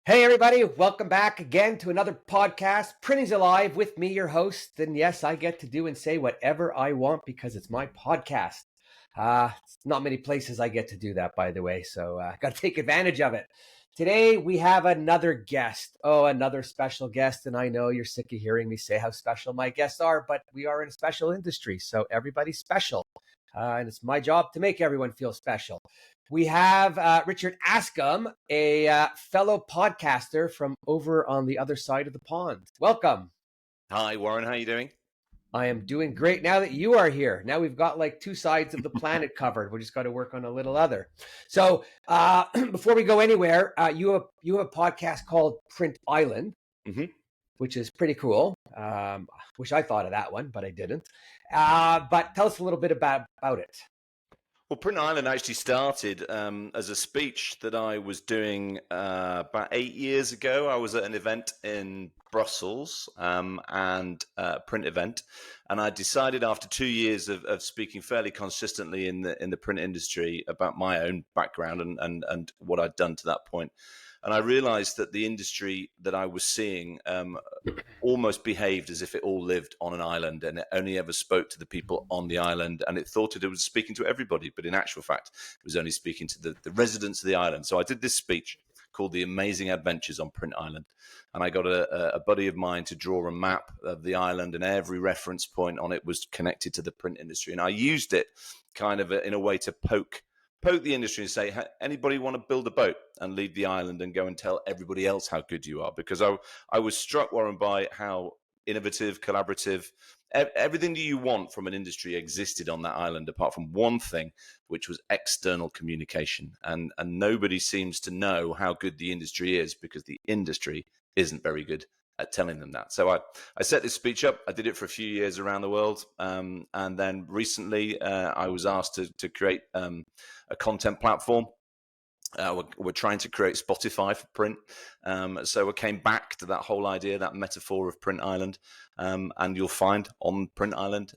Hey, everybody, welcome back again to another podcast, Printing's Alive, with me, your host. And yes, I get to do and say whatever I want because it's my podcast. Not many places I get to do that, by the way, so I got to take advantage of it. Today, we have another guest. Oh, another special guest. And I know you're sick of hearing me say how special my guests are, but we are in a special industry, so everybody's special. And it's my job to make everyone feel special. We have Richard Askam, a fellow podcaster from over on the other side of the pond. Welcome. Hi, Warren. How are you doing? I am doing great now that you are here. Now we've got like two sides of the planet covered. We just got to work on a little other. So before we go anywhere, you have a podcast called Print Island, which is pretty cool. Wish I thought of that one, but I didn't. But tell us a little bit about it. Well, Print Island actually started as a speech that I was doing about 8 years ago. I was at an event in Brussels and a print event, and I decided after 2 years of speaking fairly consistently in the print industry about my own background and what I'd done to that point. And I realized that the industry that I was seeing almost behaved as if it all lived on an island and it only ever spoke to the people on the island, and it thought it was speaking to everybody, but in actual fact, it was only speaking to the residents of the island. So I did this speech called The Amazing Adventures on Print Island, and I got a buddy of mine to draw a map of the island, and every reference point on it was connected to the print industry. And I used it kind of in a way to poke the industry and say, anybody want to build a boat and leave the island and go and tell everybody else how good you are? Because I was struck, Warren, by how innovative, collaborative, everything that you want from an industry existed on that island, apart from one thing, which was external communication. And nobody seems to know how good the industry is because the industry isn't very good at telling them that. So I set this speech up. I did it for a few years around the world. And then recently I was asked to create a content platform. We're trying to create Spotify for print. So I came back to that whole idea, that metaphor of Print Island. And you'll find on Print Island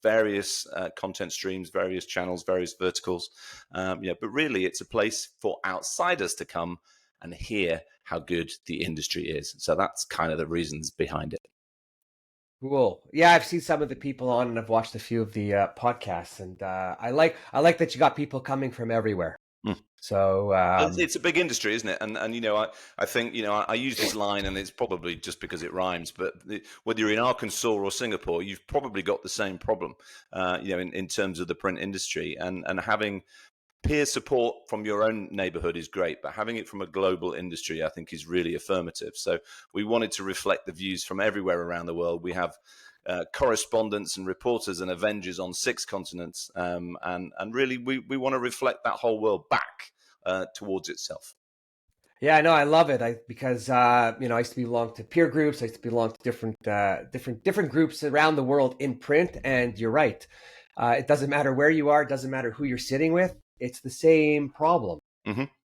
various content streams, various channels, various verticals. But really, it's a place for outsiders to come and hear how good the industry is. So that's kind of the reasons behind it. Cool. Yeah, I've seen some of the people on, and I've watched a few of the podcasts, and I like that you got people coming from everywhere. So it's a big industry, isn't it? And I think I use this line, and it's probably just because it rhymes. But whether you're in Arkansas or Singapore, you've probably got the same problem. In terms of the print industry, and having peer support from your own neighborhood is great, but having it from a global industry, I think, is really affirmative. So we wanted to reflect the views from everywhere around the world. We have correspondents and reporters and Avengers on 6 continents, and really we want to reflect that whole world back towards itself. Yeah, no, I love it. Because I used to belong to peer groups. I used to belong to different groups around the world in print. And you're right. It doesn't matter where you are. It doesn't matter who you're sitting with. It's the same problem,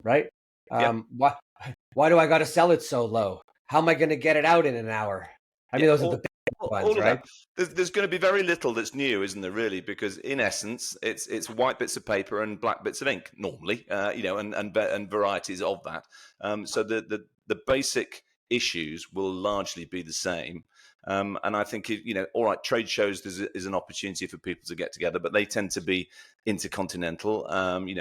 right? Yeah. Why do I got to sell it so low? How am I going to get it out in an hour? I mean, those are the big ones, right? There's going to be very little that's new, isn't there? Really, because in essence, it's white bits of paper and black bits of ink normally, and varieties of that. So the basic issues will largely be the same. And I think, all right, trade shows is an opportunity for people to get together, but they tend to be intercontinental.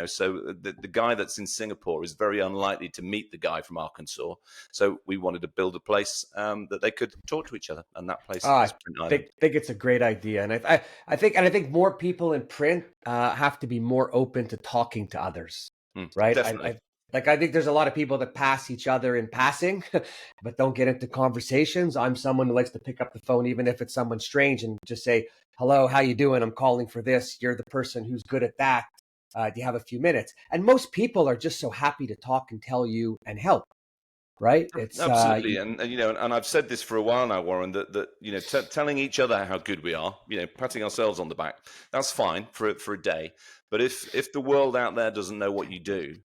So the guy that's in Singapore is very unlikely to meet the guy from Arkansas. So we wanted to build a place that they could talk to each other, and that place is Print Island. I think it's a great idea, and I think more people in print have to be more open to talking to others, right? Definitely. I think there's a lot of people that pass each other in passing, but don't get into conversations. I'm someone who likes to pick up the phone, even if it's someone strange, and just say, hello, how you doing? I'm calling for this. You're the person who's good at that. Do you have a few minutes? And most people are just so happy to talk and tell you and help, right? It's absolutely. And I've said this for a while now, Warren, that telling each other how good we are, patting ourselves on the back, that's fine for a day. But if the world out there doesn't know what you do,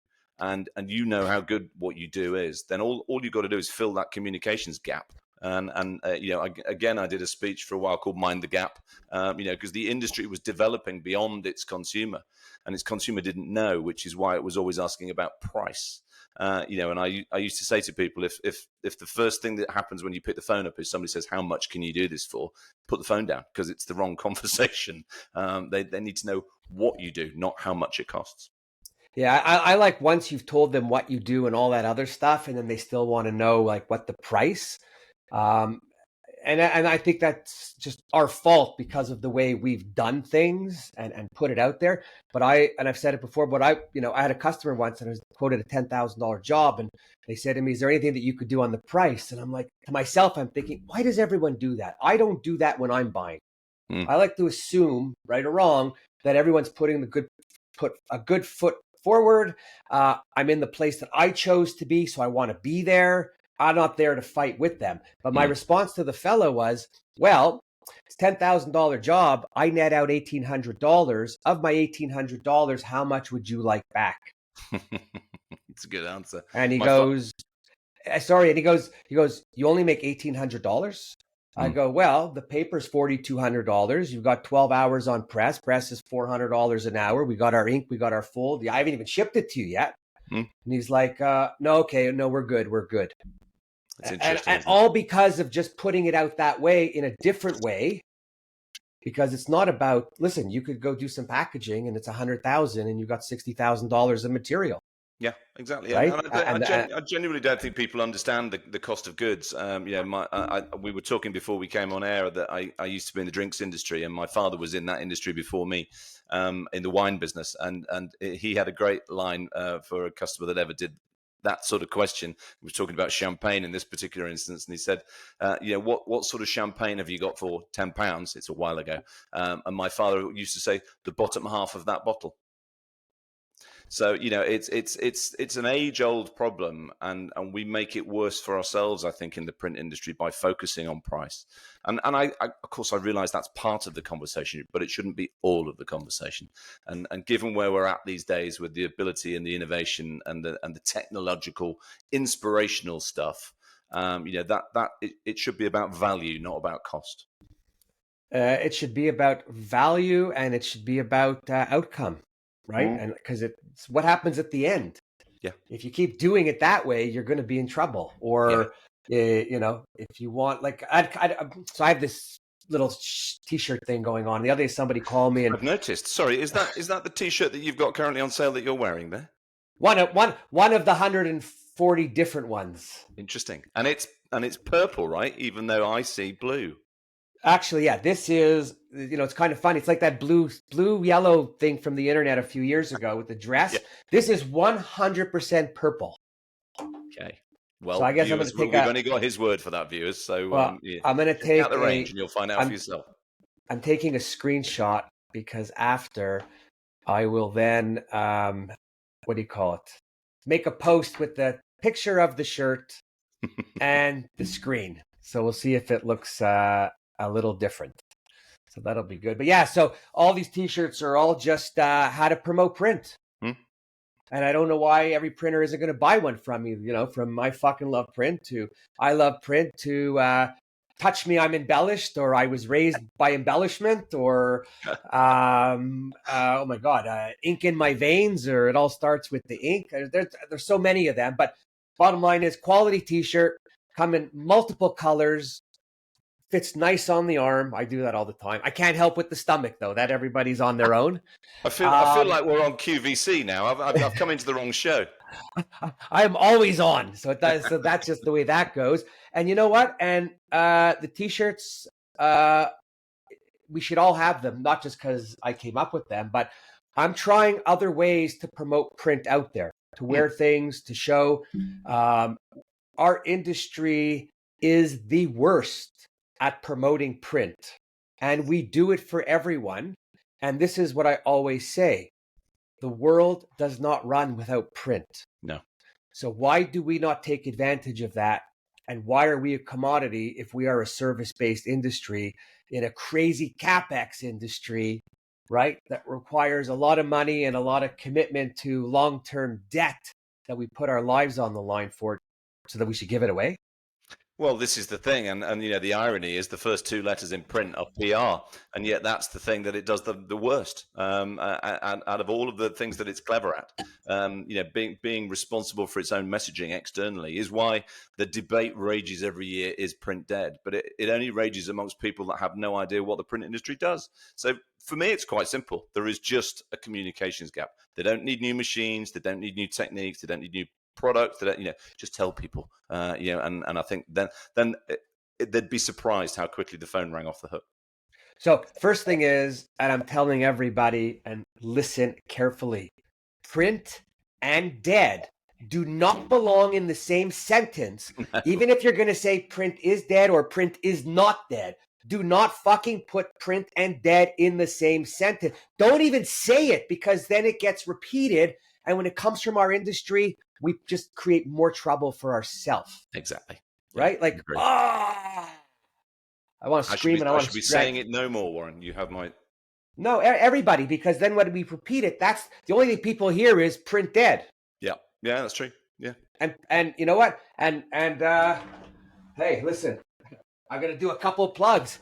and you know how good what you do is, then all you've got to do is fill that communications gap. Again, I did a speech for a while called Mind the Gap, because the industry was developing beyond its consumer, and its consumer didn't know, which is why it was always asking about price. And I used to say to people, if the first thing that happens when you pick the phone up is somebody says, how much can you do this for? Put the phone down, because it's the wrong conversation. They need to know what you do, not how much it costs. Yeah, I like once you've told them what you do and all that other stuff, and then they still want to know like what the price. Um, and I think that's just our fault because of the way we've done things and put it out there. But I've said it before, but I had a customer once and I was quoted a $10,000 job, and they said to me, "Is there anything that you could do on the price?" And I'm like, to myself, I'm thinking, why does everyone do that? I don't do that when I'm buying. I like to assume, right or wrong, that everyone's put a good foot forward. I'm in the place that I chose to be, so I want to be there. I'm not there to fight with them. But my response to the fellow was, well, it's $10,000 job. I net out $1,800. Of my $1,800, how much would you like back? It's a good answer. And he goes, sorry. And he goes, you only make $1,800? I go, well, the paper's $4,200. You've got 12 hours on press. Press is $400 an hour. We got our ink. We got our fold. I haven't even shipped it to you yet. And he's like, no, okay, no, we're good. We're good. That's interesting. And all because of just putting it out that way in a different way, because it's not about, listen, you could go do some packaging and it's $100,000 and you've got $60,000 of material. Yeah, exactly. Right? I genuinely don't think people understand the cost of goods. We were talking before we came on air that I used to be in the drinks industry, and my father was in that industry before me, in the wine business, and he had a great line for a customer that ever did that sort of question. We were talking about champagne in this particular instance, and he said, what sort of champagne have you got for £10? It's a while ago, and my father used to say, the bottom half of that bottle. So it's an age-old problem, and we make it worse for ourselves, I think, in the print industry by focusing on price. And I of course I realise that's part of the conversation, but it shouldn't be all of the conversation. And given where we're at these days with the ability and the innovation and the technological, inspirational stuff, it should be about value, not about cost. It should be about value, and it should be about outcome. Right. And because it's what happens at the end. Yeah. If you keep doing it that way, you're going to be in trouble. Or, if you want, like, so I have this little T-shirt thing going on. The other day, somebody called me, and I've noticed. Sorry, is that the T-shirt that you've got currently on sale that you're wearing there? One of the 140 different ones. Interesting. And it's purple, right? Even though I see blue. Actually, yeah, this is, it's kind of funny. It's like that blue yellow thing from the internet a few years ago with the dress. Yeah. This is 100% purple. Okay. Well, so I guess viewers, we've only got his word for that, viewers. So I'm going to take out the range and you'll find out for yourself. I'm taking a screenshot because after I will then, what do you call it? Make a post with the picture of the shirt and the screen. So we'll see if it looks a little different. So that'll be good. But yeah, so all these T-shirts are all just how to promote print. And I don't know why every printer isn't going to buy one from me, from I fucking love print to I love print to touch me, I'm embellished, or I was raised by embellishment, or oh my God, ink in my veins, or it all starts with the ink. There's so many of them. But bottom line is quality T-shirt, come in multiple colors, fits nice on the arm. I do that all the time. I can't help with the stomach, though. That everybody's on their own. I feel like we're on QVC now. I've come into the wrong show. I am always on. So that's just the way that goes. And you know what? And the T-shirts, we should all have them, not just because I came up with them, but I'm trying other ways to promote print out there, to wear things, to show. Our industry is the worst at promoting print, and we do it for everyone. And this is what I always say: the world does not run without print. No. So why do we not take advantage of that? And why are we a commodity if we are a service-based industry in a crazy CapEx industry, right? That requires a lot of money and a lot of commitment to long-term debt that we put our lives on the line for, so that we should give it away? Well, this is the thing, and the irony is the first two letters in print are PR, and yet that's the thing that it does the worst. Out of all of the things that it's clever at, being responsible for its own messaging externally is why the debate rages every year: is print dead? But it only rages amongst people that have no idea what the print industry does. So for me, it's quite simple. There is just a communications gap. They don't need new machines. They don't need new techniques. They don't need new products that just tell people, and I think then they'd be surprised how quickly the phone rang off the hook. So first thing is, and I'm telling everybody, and listen carefully, print and dead do not belong in the same sentence. Even if you're going to say print is dead or print is not dead, do not fucking put print and dead in the same sentence. Don't even say it, because then it gets repeated. And when it comes from our industry, we just create more trouble for ourselves. Exactly. Right? Yeah, like, I want to scream and I want to be saying it no more, Warren. You have my... No, everybody, because then when we repeat it, that's the only thing people hear is print dead. Yeah. Yeah, that's true. Yeah. And you know what? And hey, listen, I'm going to do a couple of plugs.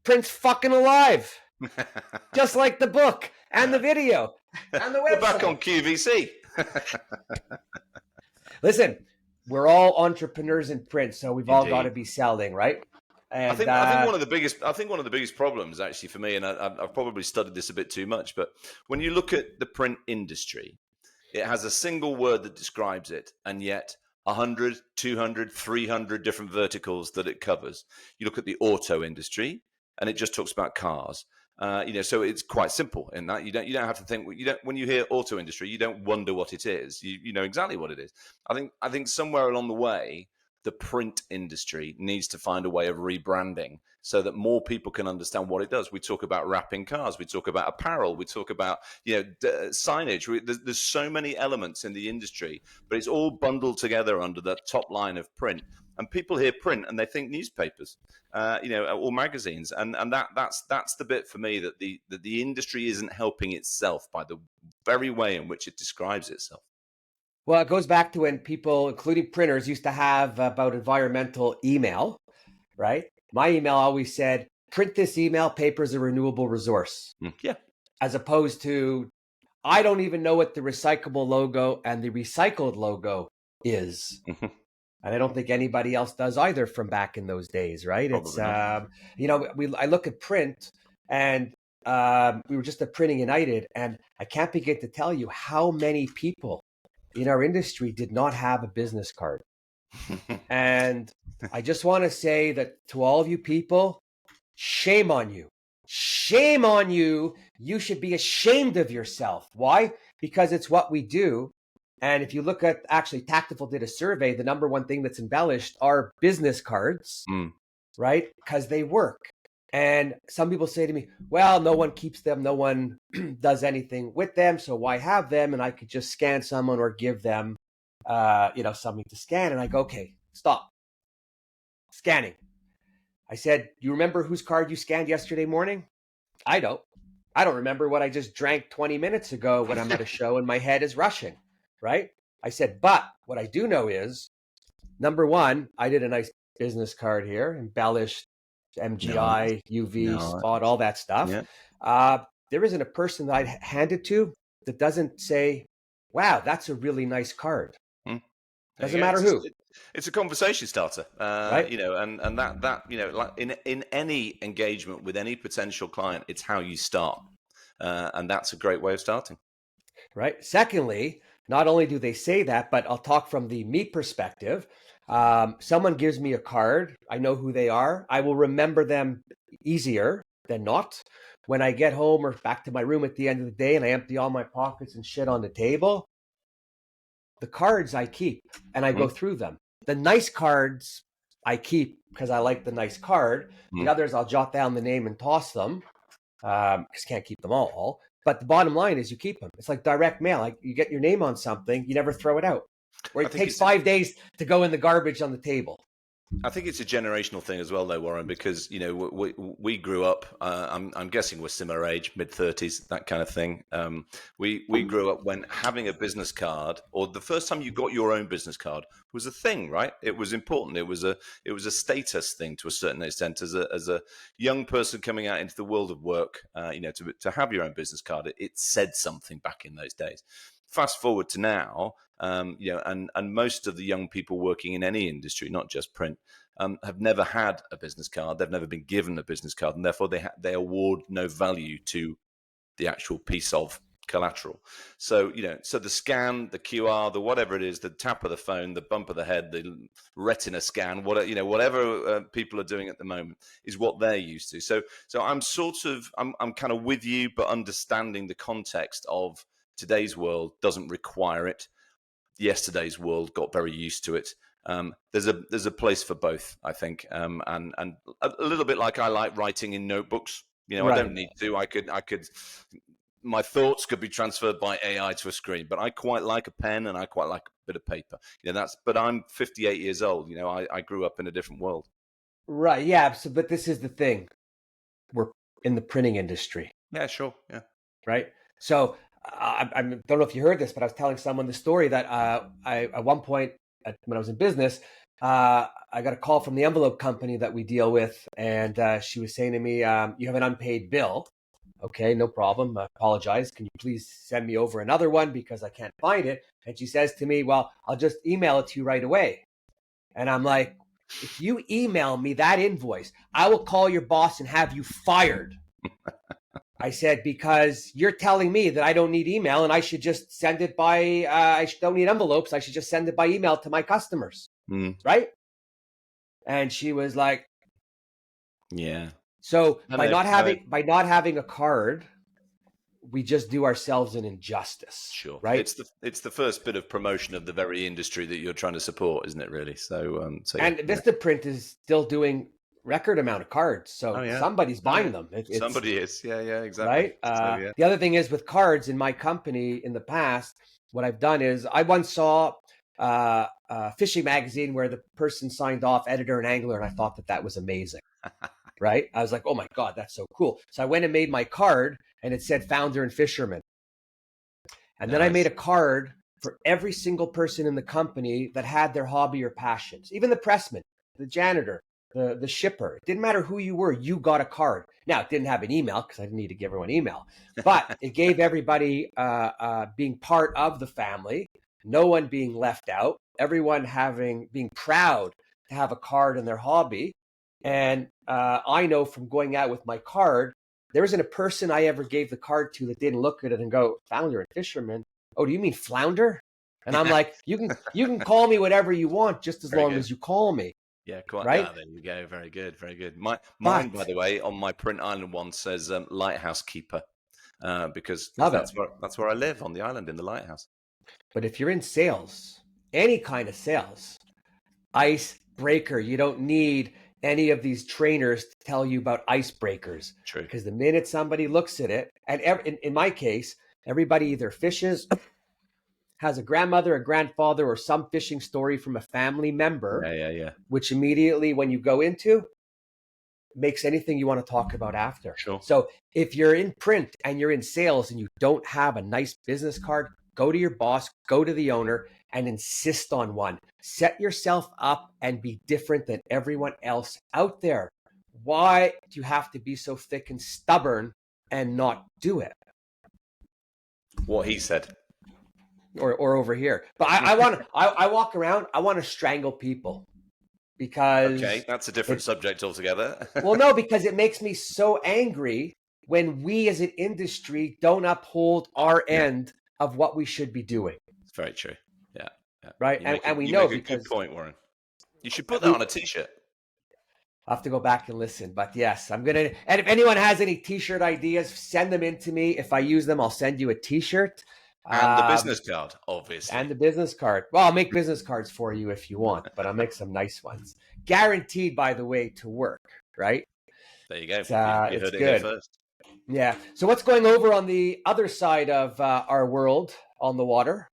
Print's fucking alive. Just like the book and the video and the website. We're back on QVC. Listen, we're all entrepreneurs in print, so we've all got to be selling, right? And I think one of the biggest problems, actually, for me, and I've probably studied this a bit too much, but when you look at the print industry, it has a single word that describes it, and yet 100, 200, 300 different verticals that it covers. You look at the auto industry, and it just talks about cars. So it's quite simple in that you don't have to think. When you hear auto industry, you don't wonder what it is. You know exactly what it is. I think somewhere along the way, the print industry needs to find a way of rebranding so that more people can understand what it does. We talk about wrapping cars, we talk about apparel, we talk about signage. There's so many elements in the industry, but it's all bundled together under the top line of print. And people hear print and they think newspapers, or magazines, and that's the bit for me that the industry isn't helping itself by the very way in which it describes itself. Well, it goes back to when people, including printers, used to have about environmental email, right? My email always said, print this email, paper is a renewable resource. Yeah. As opposed to, I don't even know what the recyclable logo and the recycled logo is. And I don't think anybody else does either from back in those days, right? Probably it's, I look at print, and we were just at Printing United, and I can't begin to tell you how many people in our industry did not have a business card. And I just want to say that to all of you people, shame on you. Shame on you. You should be ashamed of yourself. Why? Because it's what we do. And if you look at, actually, Tactiful did a survey, the number one thing that's embellished are business cards, right? Because they work. And some people say to me, well, no one keeps them. No one does anything with them. So why have them? And I could just scan someone or give them, something to scan. And I go, okay, stop scanning. I said, you remember whose card you scanned yesterday morning? I don't remember what I just drank 20 minutes ago when I'm at a show and my head is rushing. Right? I said, but what I do know is, number one, I did a nice business card here, embellished MGI, UV, spot, all that stuff. Yeah. There isn't a person that I'd hand it to that doesn't say, wow, that's a really nice card. Doesn't matter who. It's a conversation starter, right? And that like in any engagement with any potential client, it's how you start. And that's a great way of starting. Right. Secondly, not only do they say that, but I'll talk from the me perspective. Someone gives me a card. I know who they are. I will remember them easier than not. When I get home or back to my room at the end of the day and I empty all my pockets and shit on the table, the cards I keep and I go through them. The nice cards I keep because I like the nice card. The others, I'll jot down the name and toss them because can't keep them all. But the bottom line is you keep them. It's like direct mail. Like you get your name on something, you never throw it out. Or it takes 5 days to go in the garbage on the table. I think it's a generational thing as well, though, Warren, because we grew up. I'm guessing we're similar age, mid-30s, that kind of thing. We grew up when having a business card, or the first time you got your own business card, was a thing, right? It was important. It was a status thing to a certain extent. As a young person coming out into the world of work, to have your own business card, it said something back in those days. Fast forward to now, and most of the young people working in any industry, not just print, have never had a business card. They've never been given a business card, and therefore they award no value to the actual piece of collateral. So so the scan, the QR, the whatever it is, the tap of the phone, the bump of the head, the retina scan, whatever people are doing at the moment is what they're used to. So I'm I'm kind of with you, but understanding the context of today's world doesn't require it. Yesterday's world got very used to it. There's a place for both, I think, and a little bit like I like writing in notebooks. Right. I don't need to. I could. My thoughts could be transferred by AI to a screen, but I quite like a pen and I quite like a bit of paper. But I'm 58 years old. I grew up in a different world. Right. Yeah. So, but this is the thing. We're in the printing industry. Yeah, sure. Yeah. Right. So I don't know if you heard this, but I was telling someone the story that I at one point when I was in business, I got a call from the envelope company that we deal with, and she was saying to me, "You have an unpaid bill." Okay, no problem. I apologize. Can you please send me over another one because I can't find it? And she says to me, "Well, I'll just email it to you right away." And I'm like, "If you email me that invoice, I will call your boss and have you fired." I said, because you're telling me that I don't need email and I should just send it by, I don't need envelopes. I should just send it by email to my customers. Right? And she was like, yeah. So by not having a card, we just do ourselves an injustice. Sure. Right. It's the first bit of promotion of the very industry that you're trying to support, isn't it, really? So and Vistaprint is still doing record amount of cards. So somebody's buying them. Somebody is. Yeah, exactly. Right. The other thing is with cards in my company in the past, what I've done is I once saw a fishing magazine where the person signed off editor and angler, and I thought that was amazing. Right. I was like, oh my God, that's so cool. So I went and made my card and it said founder and fisherman. And then I made a card for every single person in the company that had their hobby or passions, even the pressman, the janitor, the shipper. It didn't matter who you were, you got a card. Now, it didn't have an email because I didn't need to give everyone email, but it gave everybody being part of the family, no one being left out, everyone being proud to have a card in their hobby. And I know from going out with my card, there isn't a person I ever gave the card to that didn't look at it and go, founder and fisherman. Oh, do you mean flounder? And I'm like, you can call me whatever you want, just as long as you call me. Yeah, quite right. There you go. Very good, very good. Mine, by the way, on my print island one says lighthouse keeper, because that's where I live, on the island in the lighthouse. But if you're in sales, any kind of sales, icebreaker, you don't need any of these trainers to tell you about icebreakers. True. Because the minute somebody looks at it, and in my case, everybody either fishes, has a grandmother, a grandfather, or some fishing story from a family member. Yeah. Which immediately, when you go into, makes anything you want to talk about after. Sure. So if you're in print and you're in sales and you don't have a nice business card, go to your boss, go to the owner, and insist on one. Set yourself up and be different than everyone else out there. Why do you have to be so thick and stubborn and not do it? What he said. Or over here. But I walk around, I want to strangle people. Because that's a different subject altogether. Well, no, because it makes me so angry when we as an industry don't uphold our end of what we should be doing. It's very true. Yeah. Right. And we know because good point, Warren. You should put that on a t-shirt. I'll have to go back and listen. But yes, I'm going to. And if anyone has any t-shirt ideas, send them in to me. If I use them, I'll send you a t-shirt. And the business card, obviously. And the business card. Well, I'll make business cards for you if you want, but I'll make some nice ones. Guaranteed, by the way, to work, right? There you go. You heard it here first. Yeah. So what's going over on the other side of our world on the water?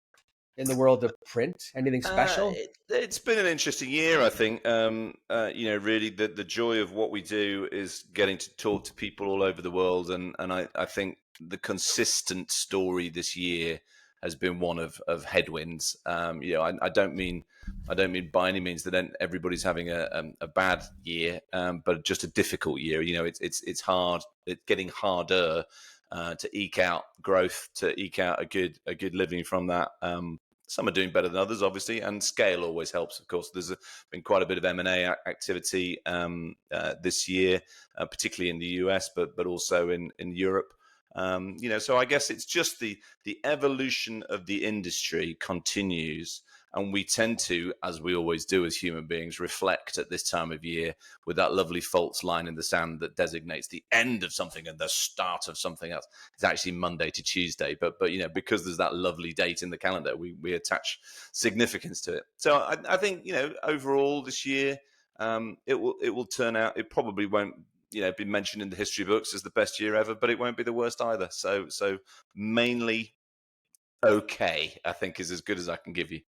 in the world of print? Anything special? It's been an interesting year, I think. Really, the joy of what we do is getting to talk to people all over the world, and I think the consistent story this year has been one of headwinds. I don't mean by any means that everybody's having a bad year, but just a difficult year. It's hard. It's getting harder to eke out growth, to eke out a good living from that. Some are doing better than others, obviously, and scale always helps. Of course, there's been quite a bit of M&A activity this year, particularly in the US, but also in Europe. So I guess it's just the evolution of the industry continues, and we tend to, as we always do as human beings, reflect at this time of year with that lovely false line in the sand that designates the end of something and the start of something else. It's actually Monday to Tuesday, but because there's that lovely date in the calendar, we attach significance to it. So I think overall this year, it will turn out. It probably won't be mentioned in the history books as the best year ever, but it won't be the worst either. So mainly okay, I think, is as good as I can give you.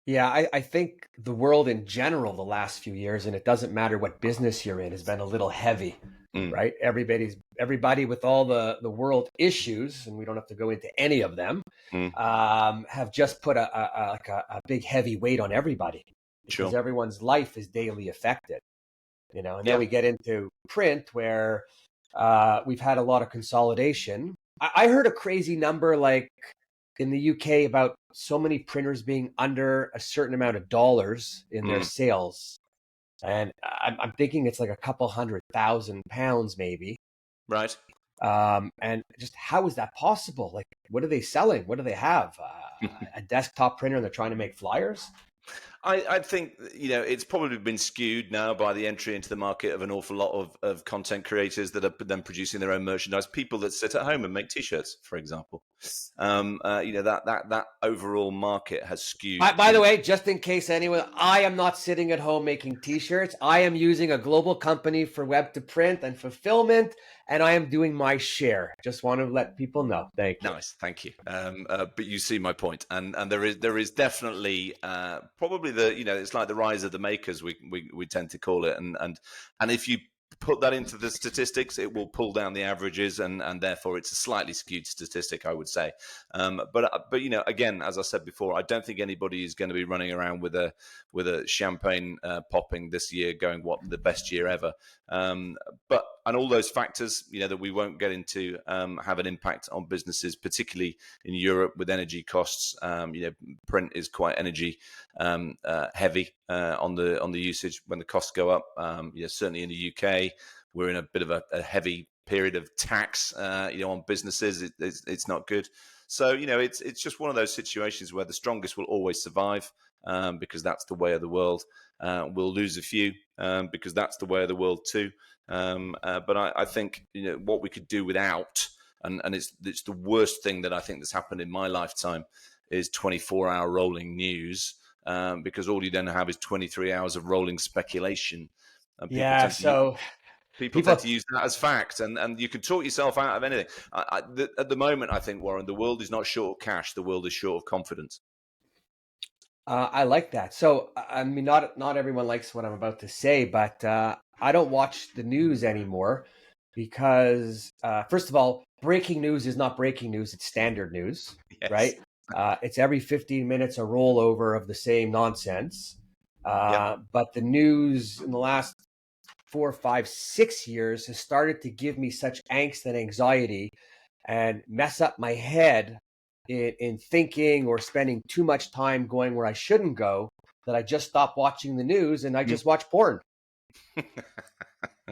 Yeah, I think the world in general the last few years, and it doesn't matter what business you're in, has been a little heavy, right? Everybody with all the world issues, and we don't have to go into any of them, have just put a big heavy weight on everybody because everyone's life is daily affected, and then we get into print where we've had a lot of consolidation. I heard a crazy number like in the UK about so many printers being under a certain amount of dollars in their sales. And I'm thinking it's like a couple £100,000 maybe. Right. And just how is that possible? Like, what are they selling? What do they have? A desktop printer and they're trying to make flyers? I think it's probably been skewed now by the entry into the market of an awful lot of content creators that are then producing their own merchandise. People that sit at home and make T-shirts, for example. That overall market has skewed. By the way, just in case anyone, I am not sitting at home making T-shirts. I am using a global company for web to print and fulfillment, and I am doing my share. Just want to let people know. Thank you. Nice, thank you. But you see my point, and there is definitely probably it's like the rise of the makers we tend to call it, and if you put that into the statistics, it will pull down the averages, and therefore it's a slightly skewed statistic, I would say. But again, as I said before, I don't think anybody is going to be running around with a champagne popping this year, going what the best year ever. And all those factors, that we won't get into, have an impact on businesses, particularly in Europe with energy costs. Print is quite energy heavy on the usage when the costs go up. Certainly in the UK, we're in a bit of a heavy period of tax, on businesses. It's not good. So it's just one of those situations where the strongest will always survive, because that's the way of the world. We'll lose a few because that's the way of the world too. But I think what we could do without, and it's the worst thing that I think that's happened in my lifetime, is 24-hour rolling news, because all you then have is 23 hours of rolling speculation. And people tend to use that as fact, and you can talk yourself out of anything. At the moment, I think, Warren, the world is not short of cash. The world is short of confidence. I like that. So, I mean, not everyone likes what I'm about to say, but I don't watch the news anymore because, first of all, breaking news is not breaking news. It's standard news, right? It's every 15 minutes a rollover of the same nonsense. But the news in the last 4, 5, 6 years has started to give me such angst and anxiety and mess up my head in thinking or spending too much time going where I shouldn't go, that I just stopped watching the news and I just watch porn.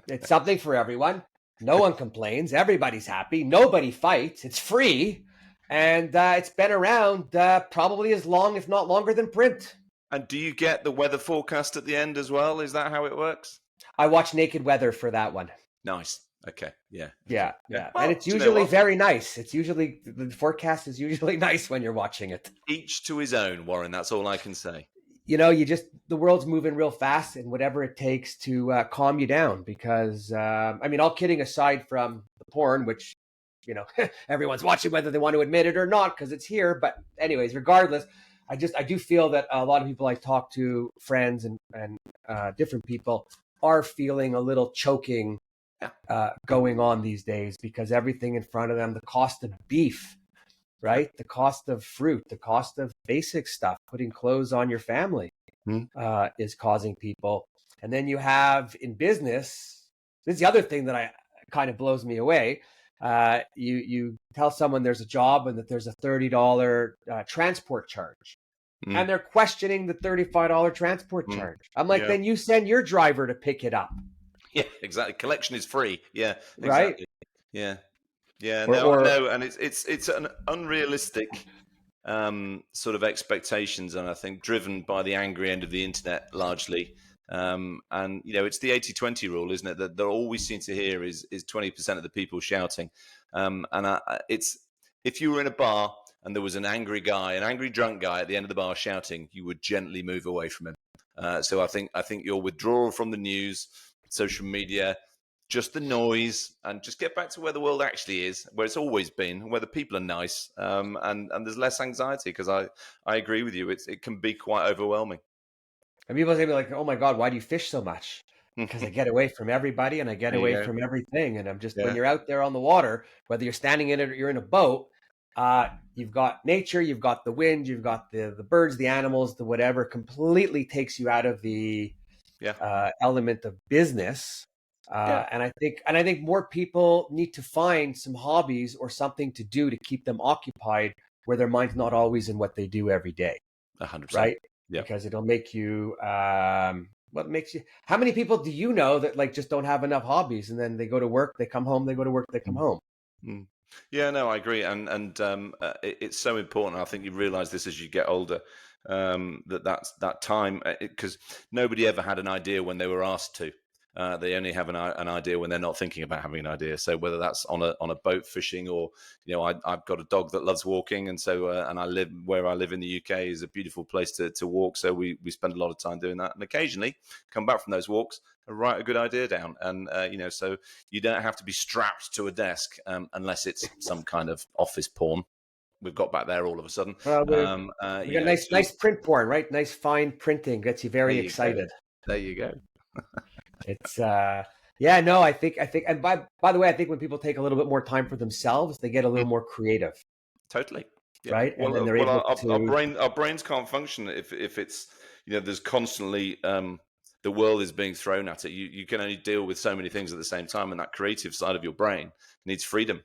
It's something for everyone. No one complains. Everybody's happy. Nobody fights. It's free. And it's been around probably as long, if not longer, than print. And do you get the weather forecast at the end as well? Is that how it works? I watch Naked Weather for that one. Nice. Okay. Yeah. Well, and it's usually very nice. The forecast is usually nice when you're watching it. Each to his own, Warren. That's all I can say. The world's moving real fast, and whatever it takes to calm you down, because, all kidding aside from the porn, which, everyone's watching whether they want to admit it or not, because it's here. But anyways, regardless, I do feel that a lot of people I talk to, friends and different people, are feeling a little choking going on these days because everything in front of them, the cost of beef, right? The cost of fruit, the cost of basic stuff, putting clothes on your family is causing people. And then you have in business, this is the other thing that I kind of blows me away. You tell someone there's a job and that there's a $30 transport charge. And they're questioning the $35 transport charge. I'm like, then you send your driver to pick it up. Yeah, exactly. Collection is free. Yeah, right. Exactly. Yeah. Or, No, I or know, and it's an unrealistic sort of expectations, and I think driven by the angry end of the internet largely. And it's the 80-20 rule, isn't it? That all we seem to hear is 20% of the people shouting. And it's if you were in a bar and there was an angry drunk guy at the end of the bar shouting, you would gently move away from him. So I think your withdrawal from the news, social media, just the noise, and just get back to where the world actually is, where it's always been, where the people are nice, and there's less anxiety. Because I agree with you, it can be quite overwhelming. And people say like, "Oh my God, why do you fish so much?" Because I get away from everybody and I get away from everything. And I'm just when you're out there on the water, whether you're standing in it or you're in a boat, you've got nature, you've got the wind, you've got the birds, the animals, the whatever. Completely takes you out of the element of business. And I think more people need to find some hobbies or something to do to keep them occupied, where their mind's not always in what they do every day. 100%. Right? Yeah. Because it'll make you. What makes you? How many people do you know that like just don't have enough hobbies, and then they go to work, they come home, they go to work, they come home. Yeah, no, I agree, and it's so important. I think you realise this as you get older, that's that time, because nobody ever had an idea when they were asked to. They only have an idea when they're not thinking about having an idea. So whether that's on a boat fishing, or I've got a dog that loves walking, and so and I live in the UK is a beautiful place to walk. So we spend a lot of time doing that, and occasionally come back from those walks and write a good idea down. And so you don't have to be strapped to a desk unless it's some kind of office porn. We've got back there all of a sudden. We got nice print porn, right? Nice fine printing gets you very excited. There you go. It's I think, and by the way, I think when people take a little bit more time for themselves, they get a little more creative. Totally. Yeah. Right. And then they're able to... our brains can't function if it's, there's constantly, the world is being thrown at it. You can only deal with so many things at the same time. And that creative side of your brain needs freedom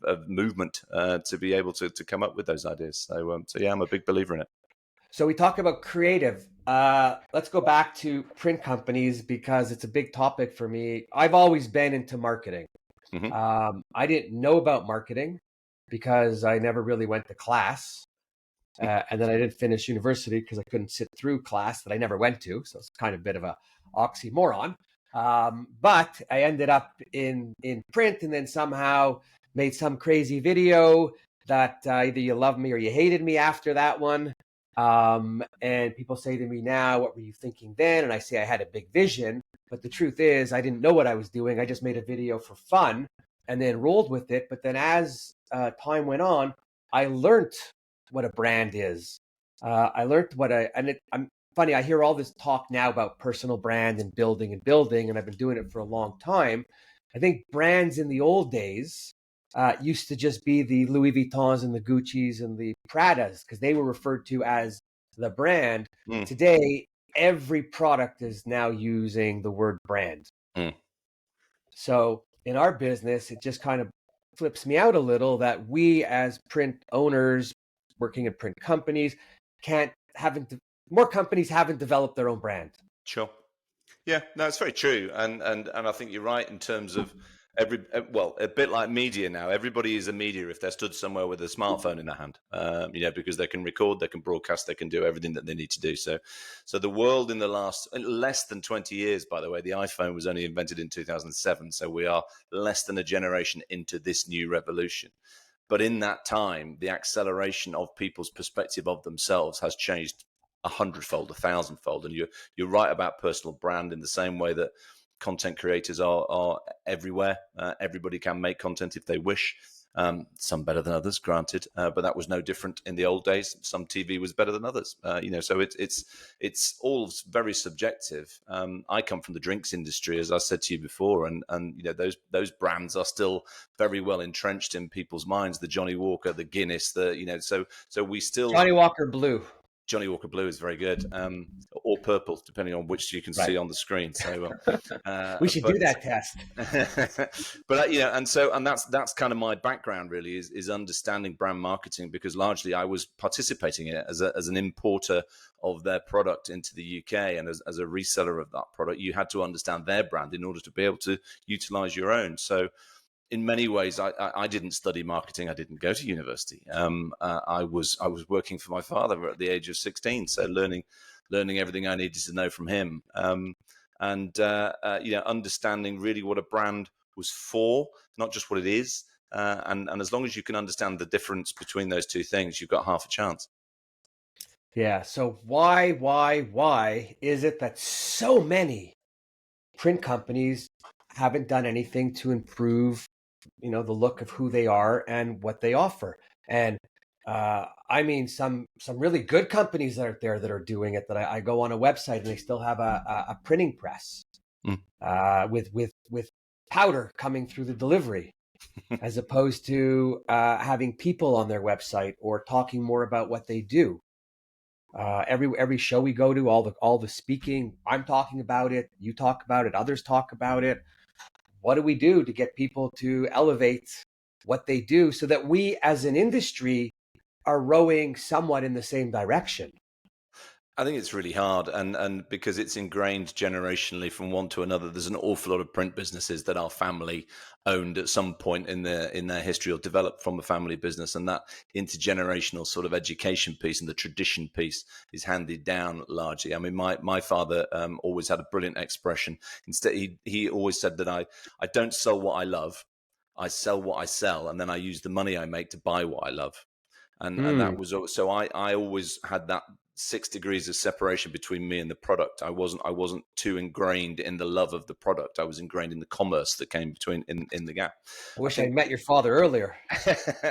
of movement, to be able to come up with those ideas. So yeah, I'm a big believer in it. So we talk about creative. Let's go back to print companies because it's a big topic for me. I've always been into marketing. I didn't know about marketing because I never really went to class. And then I didn't finish university because I couldn't sit through class that I never went to. So it's kind of a bit of a oxymoron. But I ended up in print, and then somehow made some crazy video that either you loved me or you hated me after that one. And people say to me now, what were you thinking then? And I say I had a big vision, but the truth is I didn't know what I was doing. I just made a video for fun and then rolled with it. But then as time went on, I learned what a brand is. I learned I'm funny. I hear all this talk now about personal brand and building, and I've been doing it for a long time. I think brands in the old days used to just be the Louis Vuittons and the Gucci's and the Pradas because they were referred to as the brand. Today, every product is now using the word brand. So in our business, it just kind of flips me out a little that we as print owners working in print companies more companies haven't developed their own brand. Sure. Yeah, no, it's very true. And I think you're right in terms of a bit like media now. Everybody is a media if they're stood somewhere with a smartphone in their hand, because they can record, they can broadcast, they can do everything that they need to do. So the world in the last less than 20 years, by the way, the iPhone was only invented in 2007. So we are less than a generation into this new revolution. But in that time, the acceleration of people's perspective of themselves has changed 100-fold, 1,000-fold. And you're right about personal brand in the same way that content creators are everywhere. Everybody can make content if they wish. Some better than others, granted, but that was no different in the old days. Some TV was better than others, so it's all very subjective. I come from the drinks industry, as I said to you before, and those brands are still very well entrenched in people's minds. The Johnny Walker, the Guinness, so we still Johnny Walker Blue. Johnny Walker Blue is very good, or purple, depending on which you can see on the screen. So we should do that test. But and that's kind of my background really is understanding brand marketing, because largely I was participating in it as an importer of their product into the UK, and as a reseller of that product, you had to understand their brand in order to be able to utilize your own. So in many ways, I didn't study marketing. I didn't go to university. I was working for my father at the age of 16, so learning everything I needed to know from him, and understanding really what a brand was for, not just what it is. And as long as you can understand the difference between those two things, you've got half a chance. Yeah. So why is it that so many print companies haven't done anything to improve the look of who they are and what they offer? And I mean, some really good companies out there that are doing it, that I go on a website and they still have a printing press with powder coming through the delivery, as opposed to having people on their website or talking more about what they do. Every show we go to, all the speaking, I'm talking about it, you talk about it, others talk about it. What do we do to get people to elevate what they do so that we as an industry are rowing somewhat in the same direction? I think it's really hard, and because it's ingrained generationally from one to another. There's an awful lot of print businesses that are family owned at some point in their history, or developed from a family business, and that intergenerational sort of education piece and the tradition piece is handed down largely. I mean, my father always had a brilliant expression. Instead, he always said that I don't sell what I love, I sell what I sell, and then I use the money I make to buy what I love. And that was so I always had that 6 degrees of separation between me and the product. I wasn't too ingrained in the love of the product. I was ingrained in the commerce that came between in the gap. I wish I'd met your father earlier.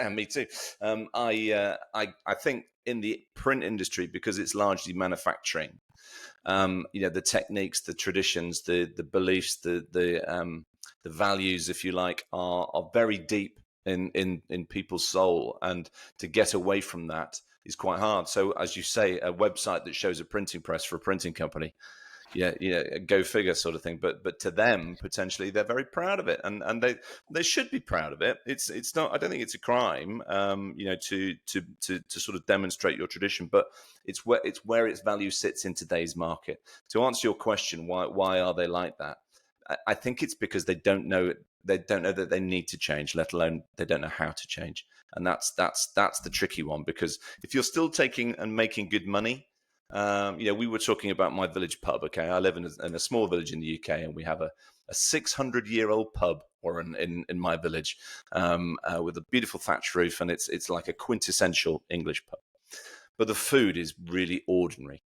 Me too. I think in the print industry, because it's largely manufacturing, the techniques, the traditions, the beliefs, the values, if you like, are very deep in people's soul, and to get away from that is quite hard. So, as you say, a website that shows a printing press for a printing company, go figure, sort of thing. But to them, potentially, they're very proud of it, and they should be proud of it. It's not. I don't think it's a crime, to sort of demonstrate your tradition, but it's where its value sits in today's market. To answer your question, why are they like that? I think it's because they don't know that they need to change, let alone they don't know how to change. And that's the tricky one, because if you're still taking and making good money, we were talking about my village pub. Okay, I live in a small village in the UK, and we have a 600-year-old pub, or in my village, with a beautiful thatch roof, and it's like a quintessential English pub. But the food is really ordinary.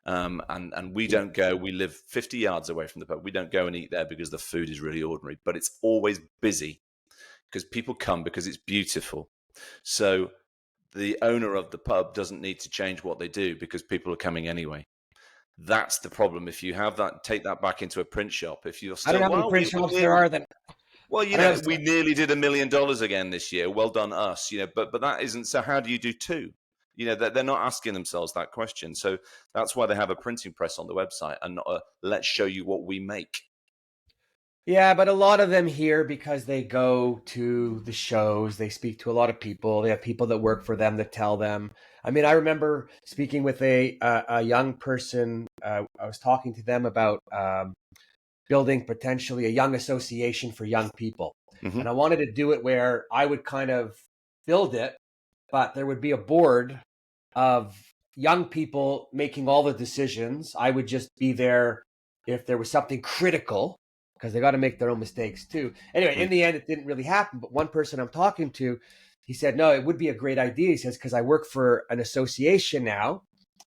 And we don't go, we live 50 yards away from the pub. We don't go and eat there because the food is really ordinary, but it's always busy because people come because it's beautiful. So the owner of the pub doesn't need to change what they do because people are coming anyway. That's the problem. If you have that, take that back into a print shop. If you're still, I don't know how many print shops there are that. Well, we nearly did $1 million again this year. Well done us, but that isn't. So how do you do two? They're not asking themselves that question. So that's why they have a printing press on the website, and not let's show you what we make. Yeah, but a lot of them here, because they go to the shows, they speak to a lot of people. They have people that work for them that tell them. I mean, I remember speaking with a young person. I was talking to them about building potentially a young association for young people. Mm-hmm. And I wanted to do it where I would kind of build it, but there would be a board of young people making all the decisions. I would just be there if there was something critical, because they got to make their own mistakes too. Anyway, in the end, it didn't really happen. But one person I'm talking to, he said, no, it would be a great idea. He says, because I work for an association now,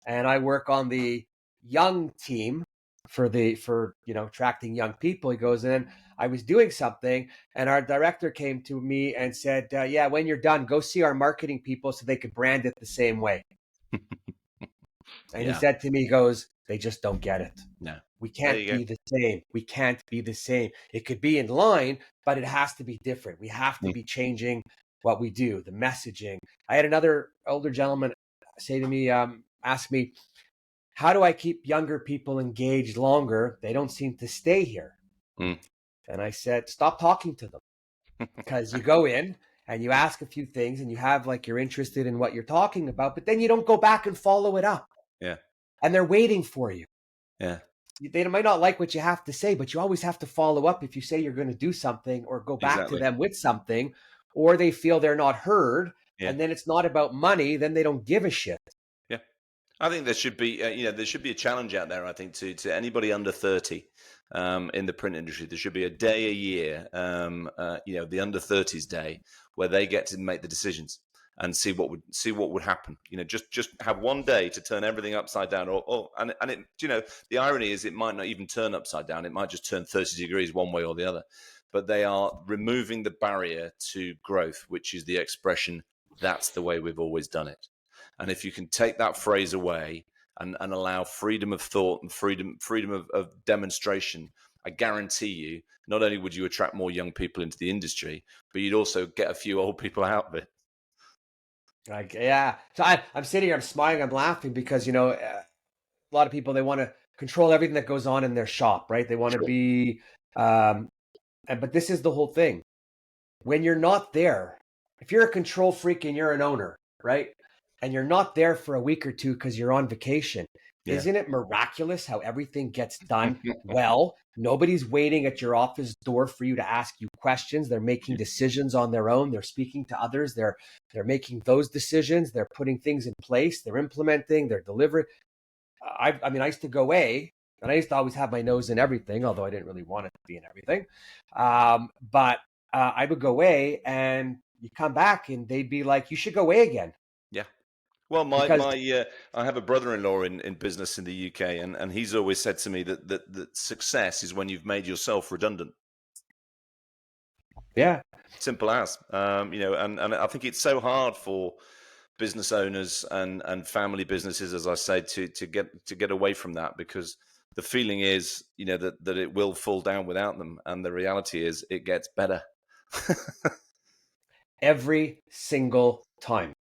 and I work on the young team. for attracting young people. He goes, and then I was doing something, and our director came to me and said, yeah, when you're done, go see our marketing people so they could brand it the same way. And he said to me, he goes, they just don't get it. No. We can't be the same. We can't be the same. It could be in line, but it has to be different. We have to be changing what we do, the messaging. I had another older gentleman say to me, ask me, how do I keep younger people engaged longer? They don't seem to stay here. And I said, stop talking to them. Because you go in and you ask a few things and you have like you're interested in what you're talking about, but then you don't go back and follow it up. Yeah. And they're waiting for you. Yeah. They might not like what you have to say, but you always have to follow up if you say you're going to do something or go back to them with something, or they feel they're not heard. Yeah. And then it's not about money. Then they don't give a shit. Yeah. I think there should be, there should be a challenge out there, I think, to anybody under 30 in the print industry. There should be a day a year, the under 30s day, where they get to make the decisions and see what would happen. Just have one day to turn everything upside down. And the irony is it might not even turn upside down. It might just turn 30 degrees one way or the other. But they are removing the barrier to growth, which is the expression, that's the way we've always done it. And if you can take that phrase away and allow freedom of thought and freedom of demonstration, I guarantee you, not only would you attract more young people into the industry, but you'd also get a few old people out of it. Yeah. So I'm sitting here, I'm smiling, I'm laughing because, a lot of people, they want to control everything that goes on in their shop, right? They want to be, but this is the whole thing. When you're not there, if you're a control freak and you're an owner, right? And you're not there for a week or two because you're on vacation. Yeah. Isn't it miraculous how everything gets done well? Nobody's waiting at your office door for you to ask you questions. They're making decisions on their own. They're speaking to others. They're making those decisions. They're putting things in place. They're implementing. They're delivering. I used to go away, and I used to always have my nose in everything, although I didn't really want it to be in everything. But I would go away, and you come back, and they'd be like, "You should go away again." Yeah. Well, I have a brother-in-law in business in the UK, and he's always said to me that success is when you've made yourself redundant. Yeah. Simple as, and I think it's so hard for business owners and family businesses, as I say, to get away from that, because the feeling is, that it will fall down without them, and the reality is it gets better every single time.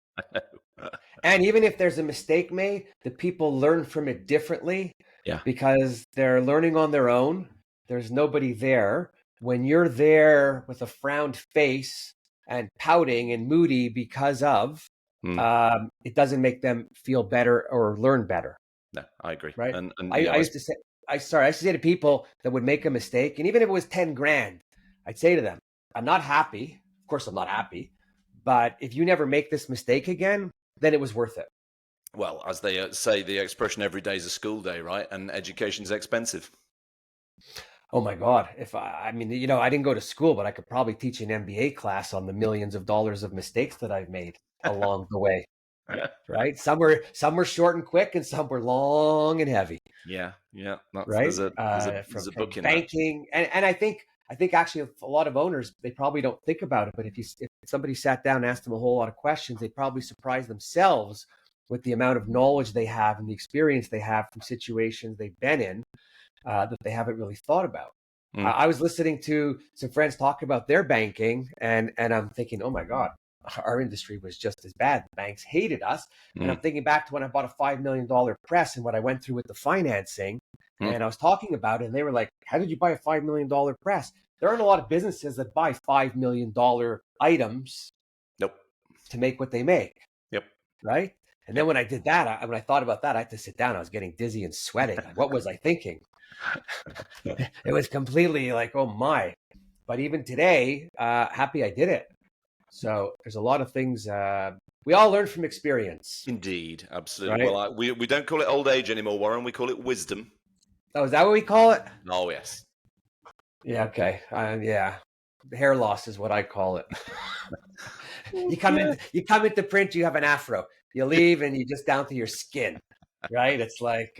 And even if there's a mistake made, the people learn from it differently. Yeah. Because they're learning on their own. There's nobody there. When you're there with a frowned face and pouting and moody because of, it doesn't make them feel better or learn better. No, I agree. Right. And I used to say to people that would make a mistake, and even if it was 10 grand, I'd say to them, I'm not happy. Of course, I'm not happy. But if you never make this mistake again, then it was worth it. Well, as they say, the expression every day is a school day, right? And education's expensive. Oh my God. I didn't go to school, but I could probably teach an MBA class on the millions of dollars of mistakes that I've made along the way. Right? Some were short and quick, and some were long and heavy. Yeah. Right. There's a book in banking, and I think actually a lot of owners, they probably don't think about it, but if somebody sat down and asked them a whole lot of questions, they'd probably surprise themselves with the amount of knowledge they have and the experience they have from situations they've been in that they haven't really thought about. I was listening to some friends talk about their banking, and I'm thinking, oh my God, our industry was just as bad. The banks hated us. And I'm thinking back to when I bought a $5 million press and what I went through with the financing. And I was talking about it, and they were like, how did you buy a $5 million press? There aren't a lot of businesses that buy $5 million items to make what they make. Yep. Right. And then when I did that, when I thought about that, I had to sit down. I was getting dizzy and sweating. Like, what was I thinking? It was completely like, oh my. But even today, happy I did it. So there's a lot of things we all learn from experience. Indeed. Absolutely. Right? Well, we don't call it old age anymore, Warren. We call it wisdom. Oh, is that what we call it? Oh, yes. Yeah. Okay. Yeah. Hair loss is what I call it. You come into print, you have an afro. You leave and you're just down to your skin. right? It's like,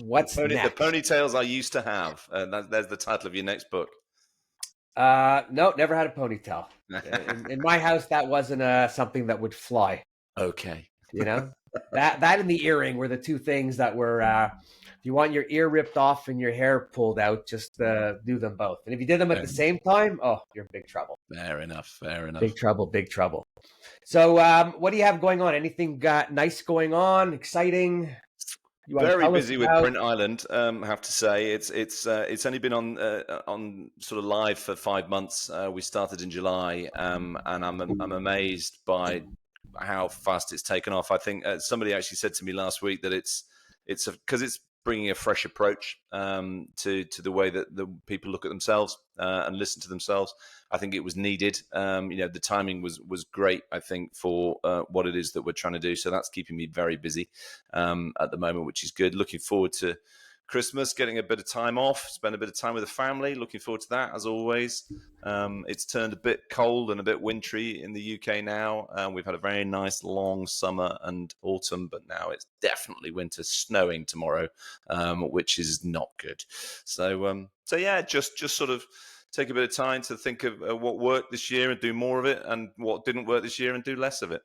what's The next? ponytails I used to have. There's the title of your next book. No, never had a ponytail. In my house, that wasn't something that would fly. Okay. You know, that and the earring were the two things that were. If you want your ear ripped off and your hair pulled out, just do them both. And if you did them at the same time, oh, you're in big trouble. Fair enough. Fair enough. Big trouble. Big trouble. So, what do you have going on? Anything nice going on? Exciting? You want to Very tell us busy with about? Print Island. I have to say, it's only been on sort of live for 5 months. We started in July, and I'm amazed by how fast it's taken off. I think somebody actually said to me last week that it's because it's bringing a fresh approach to the way that the people look at themselves and listen to themselves. I think it was needed. The timing was great, I think, for what it is that we're trying to do. So that's keeping me very busy at the moment, which is good. Looking forward to Christmas, getting a bit of time off, spend a bit of time with the family. Looking forward to that, as always. It's turned a bit cold and a bit wintry in the UK now. We've had a very nice long summer and autumn, but now it's definitely winter, snowing tomorrow, which is not good. So yeah, just sort of take a bit of time to think of what worked this year and do more of it, and what didn't work this year and do less of it.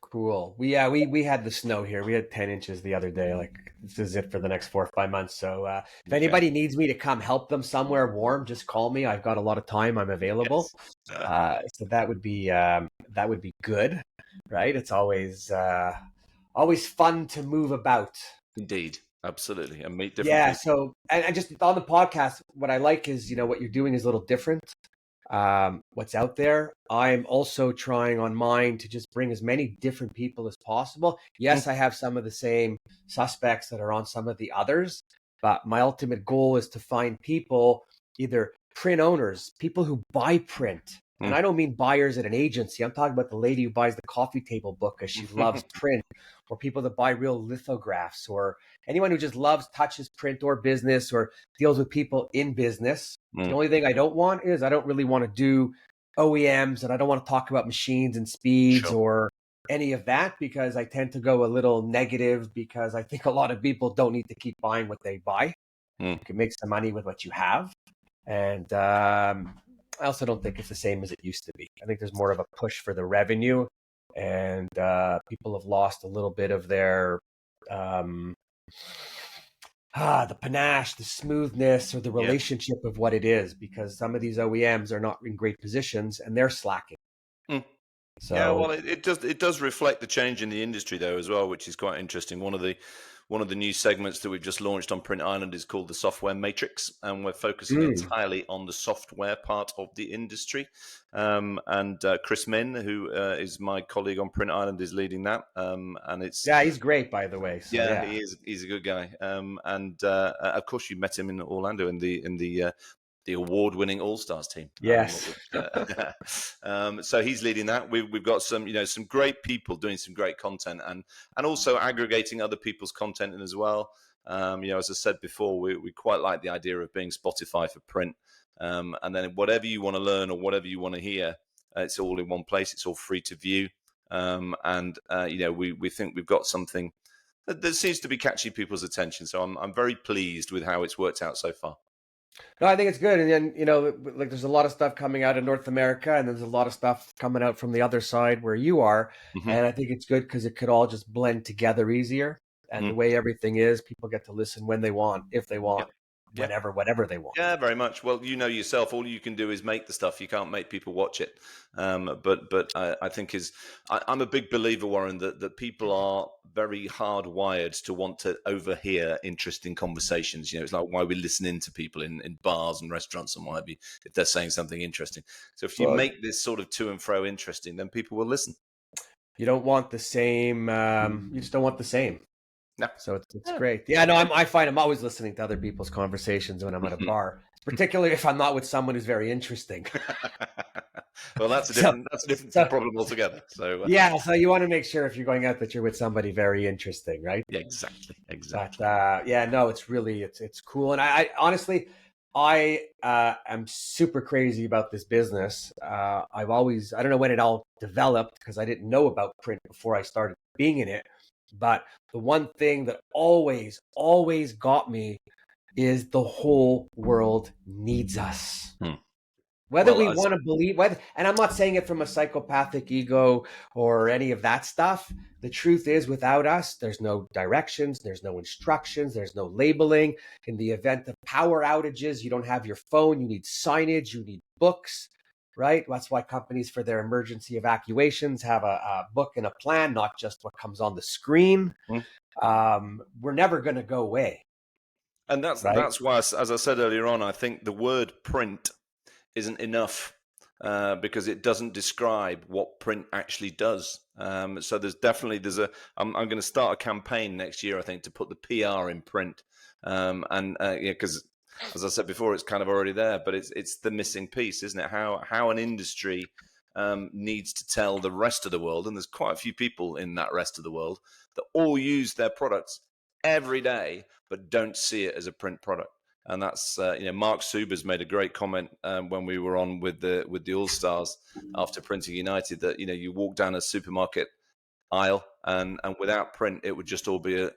Cool. We had the snow here. We had 10 inches the other day. Like, this is it for the next 4 or 5 months. So if Okay. anybody needs me to come help them somewhere warm, just call me. I've got a lot of time. I'm available. Yes. So that would be good, right? It's always fun to move about. Indeed. Absolutely. And meet different Yeah. people. So and just on the podcast, what I like is what you're doing is a little different. What's out there. I'm also trying on mine to just bring as many different people as possible. Yes, I have some of the same suspects that are on some of the others, but my ultimate goal is to find people, either print owners, people who buy print. And I don't mean buyers at an agency. I'm talking about the lady who buys the coffee table book because she loves print, or people that buy real lithographs, or anyone who just touches print or business, or deals with people in business. The only thing I don't want is I don't really want to do OEMs, and I don't want to talk about machines and speeds Sure. or any of that, because I tend to go a little negative, because I think a lot of people don't need to keep buying what they buy. You can make some money with what you have. And I also don't think it's the same as it used to be. I think there's more of a push for the revenue, and people have lost a little bit of their the panache, the smoothness, or the Yeah. relationship of what it is, because some of these OEMs are not in great positions and they're slacking. Yeah, well, So it does reflect the change in the industry though as well, which is quite interesting. One of the new segments that we've just launched on Print Island is called the Software Matrix, and we're focusing entirely on the software part of the industry. And Chris Min, who is my colleague on Print Island, is leading that. And it's yeah, he's great, by the way. So yeah, yeah, he's a good guy. And of course, you met him in Orlando in the award-winning All-Stars team. yes. So he's leading that. We've got some great people doing some great content, and also aggregating other people's content in as well. As I said before, we quite like the idea of being Spotify for print, and then whatever you want to learn or whatever you want to hear, it's all in one place. It's all free to view, and we think we've got something that seems to be catching people's attention. So I'm very pleased with how it's worked out so far. No, I think it's good. And then, like, there's a lot of stuff coming out in North America, and there's a lot of stuff coming out from the other side where you are. Mm-hmm. And I think it's good because it could all just blend together easier. And the way everything is, people get to listen when they want, if they want, Yeah. whatever they want. Yeah, very much. Well, you know yourself, all you can do is make the stuff. You can't make people watch it. But I think I'm a big believer, Warren, that people are very hardwired to want to overhear interesting conversations. It's like why we listen in to people in bars and restaurants and what have you, if they're saying something interesting. So if you Well, make this sort of to and fro interesting, then people will listen. you don't want the same. You just don't want the same. No. So it's great. Yeah, no, I find I'm always listening to other people's conversations when I'm at a bar, particularly if I'm not with someone who's very interesting. Well, that's a So, different so problem altogether. So yeah, so you want to make sure if you're going out that you're with somebody very interesting, right? yeah, exactly. But yeah, no, it's cool, and I honestly, I am super crazy about this business. I don't know when it all developed, because I didn't know about print before I started being in it. But the one thing that always, always got me is the whole world needs us. Hmm. Whether Well, we want to believe, and I'm not saying it from a psychopathic ego or any of that stuff. The truth is, without us, there's no directions, there's no instructions, there's no labeling. In the event of power outages, you don't have your phone, you need signage, you need books, right? That's why companies, for their emergency evacuations, have a book and a plan, not just what comes on the screen. We're never going to go away. and that's why, as I said earlier on, I think the word print isn't enough because it doesn't describe what print actually does. So I'm going to start a campaign next year, I think, to put the PR in print, because as I said before, it's kind of already there, but it's the missing piece, isn't it? How an industry needs to tell the rest of the world, and there's quite a few people in that rest of the world that all use their products every day, but don't see it as a print product. And that's Mark Suber's made a great comment when we were on with the All Stars after Printing United that you walk down a supermarket aisle and without print it would just all be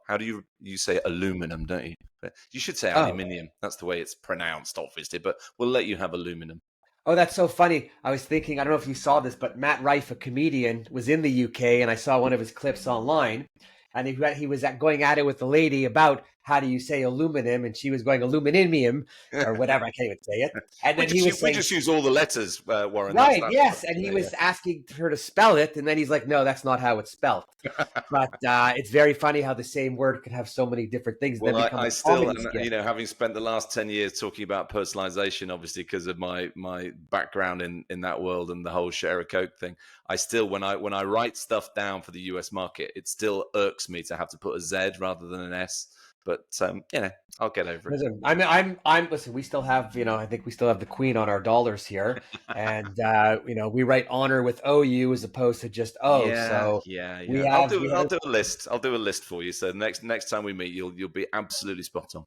how do you say aluminum, don't you? But you should say aluminium. That's the way it's pronounced, obviously, but we'll let you have aluminum. Oh, that's so funny. I was thinking, I don't know if you saw this, but Matt Rife, a comedian, was in the UK, and I saw one of his clips online, and he was going at it with the lady about how do you say aluminum, and she was going aluminium or whatever. I can't even say it. And then we just use all the letters, Warren. Right? Yes, and he was asking her to spell it, and then he's like, "No, that's not how it's spelled." But it's very funny how the same word could have so many different things. Well, I still, having spent the last 10 years talking about personalization, obviously because of my background in that world and the whole share a Coke thing, I still, when I write stuff down for the US market, it still irks me to have to put a Z rather than an S. But I'll get over it. Listen, listen. We still have, I think we still have the Queen on our dollars here, and we write honor with OU as opposed to just O. I'll do a list. I'll do a list for you. So next time we meet, you'll be absolutely spot on.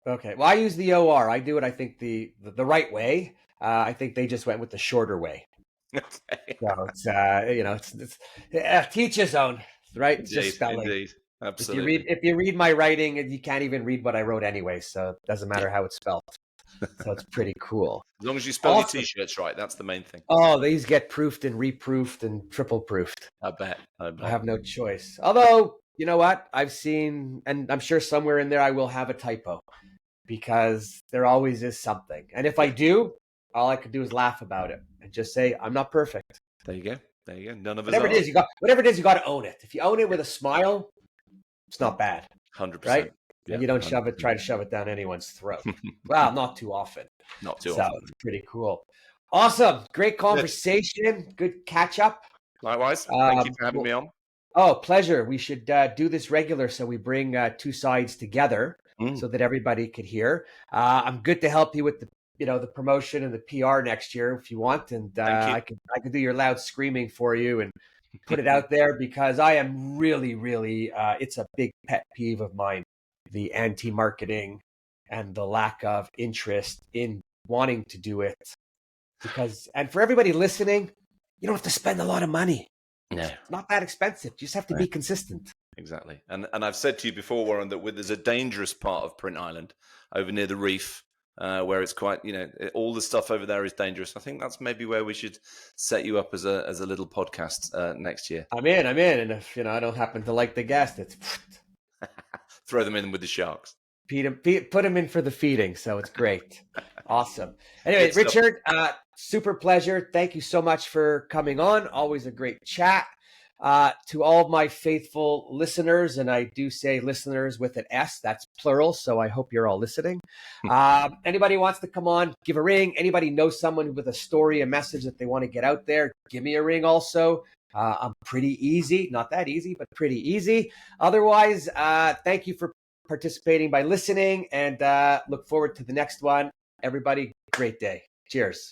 Okay. Well, I use the OR. I do it, I think, the right way. I think they just went with the shorter way. Okay. So it's teach his own, right? Indeed, just spelling. Indeed. Absolutely. If you read my writing, you can't even read what I wrote anyway, so it doesn't matter how it's spelled. So it's pretty cool. As long as you spell your T-shirts right, that's the main thing. Oh, these get proofed and reproofed and triple proofed. I bet. I have no choice. Although, you know what? I've seen, and I'm sure somewhere in there I will have a typo because there always is something. And if I do, all I could do is laugh about it and just say, I'm not perfect. There you go. None of us whatever it is, you got to own it. If you own it with a smile, it's not bad. 100%. Right? Yeah, and you don't 100%. try to shove it down anyone's throat. Well, not too often. Not too often. It's pretty cool. Awesome. Great conversation. Good catch up. Likewise. Thank you for having me on. Oh, pleasure. We should do this regular so we bring two sides together so that everybody could hear. I'm good to help you with the promotion and the PR next year if you want. And I could do your loud screaming for you and put it out there because I am really, really, it's a big pet peeve of mine, the anti-marketing and the lack of interest in wanting to do it. And for everybody listening, you don't have to spend a lot of money. No. It's not that expensive. You just have to be consistent. Exactly. And I've said to you before, Warren, that there's a dangerous part of Print Island over near the reef. Where it's quite, all the stuff over there is dangerous. I think that's maybe where we should set you up as a little podcast next year. I'm in. And if, I don't happen to like the guest, it's throw them in with the sharks. Put them in for the feeding. So it's great. Awesome. Anyway, Richard, super pleasure. Thank you so much for coming on. Always a great chat. To all of my faithful listeners, and I do say listeners with an S, that's plural, so I hope you're all listening. Anybody wants to come on, give a ring. Anybody knows someone with a story, a message that they want to get out there, give me a ring also. I'm pretty easy, not that easy, but pretty easy. Otherwise, thank you for participating by listening, and look forward to the next one. Everybody, great day. Cheers.